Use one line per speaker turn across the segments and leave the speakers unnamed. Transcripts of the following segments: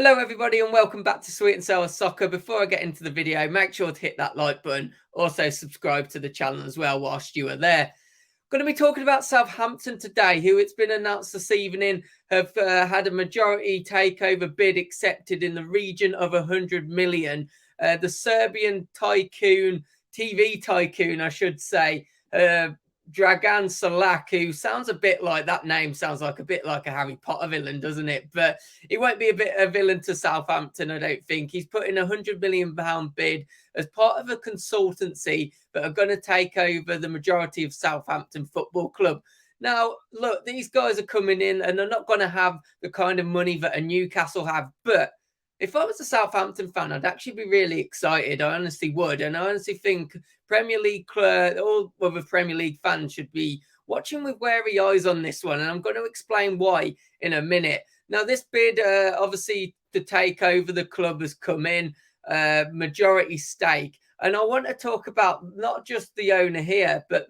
Hello everybody and welcome back to Sweet and Sour Soccer. Before I get into the video, make sure to hit that like button. Also subscribe to the channel as well whilst you are there. Going to be talking about Southampton today, who it's been announced this evening have had a majority takeover bid accepted in the region of 100 million. The Serbian tycoon, TV tycoon, I should say, Dragan Salak, who sounds a bit like, that name sounds like a bit like a Harry Potter villain, doesn't it? But he won't be a villain to Southampton, I don't think. He's put in £100 million bid as part of a consultancy that are going to take over the majority of Southampton Football Club. Now, look, these guys are coming in and they're not going to have the kind of money that a Newcastle have, but if I was a Southampton fan, I'd actually be really excited. I honestly would. And I honestly think Premier League, all other Premier League fans should be watching with wary eyes on this one. And I'm going to explain why in a minute. Now, this bid, obviously, to take over the club has come in, majority stake. And I want to talk about not just the owner here, but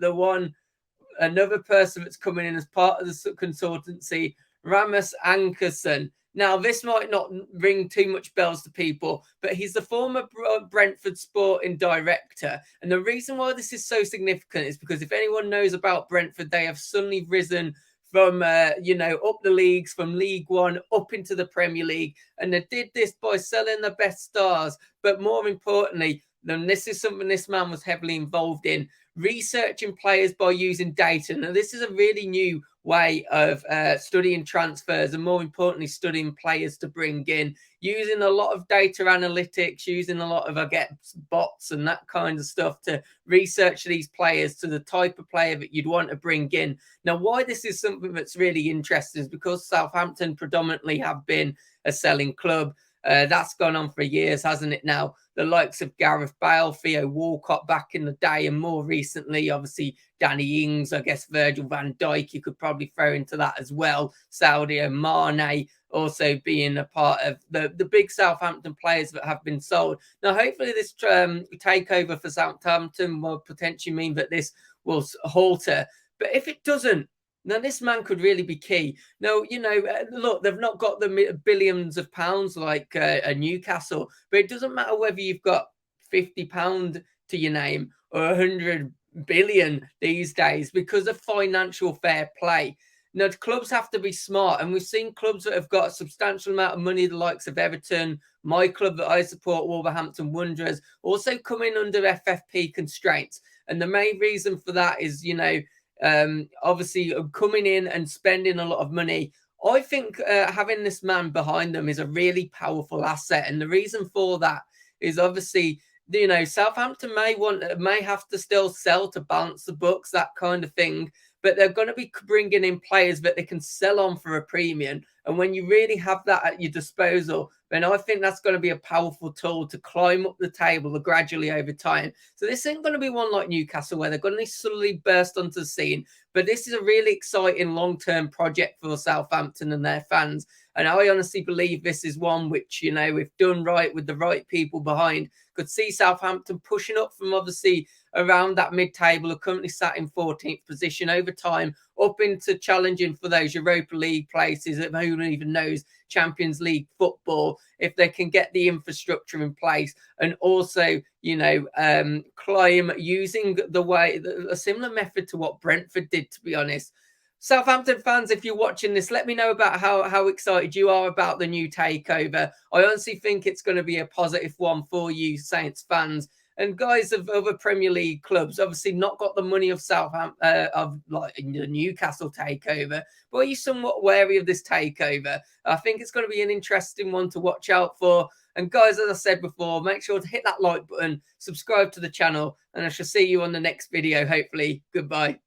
another person that's coming in as part of the consultancy, Ramus Ankerson. Now, this might not ring too much bells to people, but he's the former Brentford sporting director. And the reason why this is so significant is because if anyone knows about Brentford, they have suddenly risen from, up the leagues, from League One up into the Premier League. And they did this by selling the best stars. But more importantly, then this is something this man was heavily involved in, researching players by using data. Now, this is a really new way of studying transfers and, more importantly, studying players to bring in, using a lot of data analytics, using a lot of, bots and that kind of stuff to research these players to the type of player that you'd want to bring in. Now, why this is something that's really interesting is because Southampton predominantly have been a selling club. That's gone on for years, hasn't it now? The likes of Gareth Bale, Theo Walcott back in the day, and more recently, obviously, Danny Ings, I guess Virgil van Dijk, you could probably throw into that as well. Sadio Mane also being a part of the big Southampton players that have been sold. Now, hopefully this takeover for Southampton will potentially mean that this will halter. But if it doesn't, now, this man could really be key. No, look, they've not got the billions of pounds like a Newcastle, but it doesn't matter whether you've got £50 to your name or 100 billion these days because of financial fair play. Now, clubs have to be smart, and we've seen clubs that have got a substantial amount of money, the likes of Everton, my club that I support, Wolverhampton Wanderers, also come in under FFP constraints. And the main reason for that is, obviously coming in and spending a lot of money. I think having this man behind them is a really powerful asset, and the reason for that is obviously Southampton may have to still sell to balance the books, that kind of thing, but they're going to be bringing in players that they can sell on for a premium. And when you really have that at your disposal, then I think that's going to be a powerful tool to climb up the table gradually over time. So this ain't going to be one like Newcastle where they're going to suddenly burst onto the scene. But this is a really exciting long-term project for Southampton and their fans. And I honestly believe this is one which, if done right with the right people behind, could see Southampton pushing up from obviously around that mid-table, are currently sat in 14th position over time, up into challenging for those Europa League places. Who even knows Champions League football, if they can get the infrastructure in place and also, climb using a similar method to what Brentford did, to be honest. Southampton fans, if you're watching this, let me know about how excited you are about the new takeover. I honestly think it's going to be a positive one for you Saints fans. And guys of other Premier League clubs, obviously not got the money of Southampton, of like the Newcastle takeover, but are you somewhat wary of this takeover? I think it's going to be an interesting one to watch out for. And guys, as I said before, make sure to hit that like button, subscribe to the channel, and I shall see you on the next video, hopefully. Goodbye.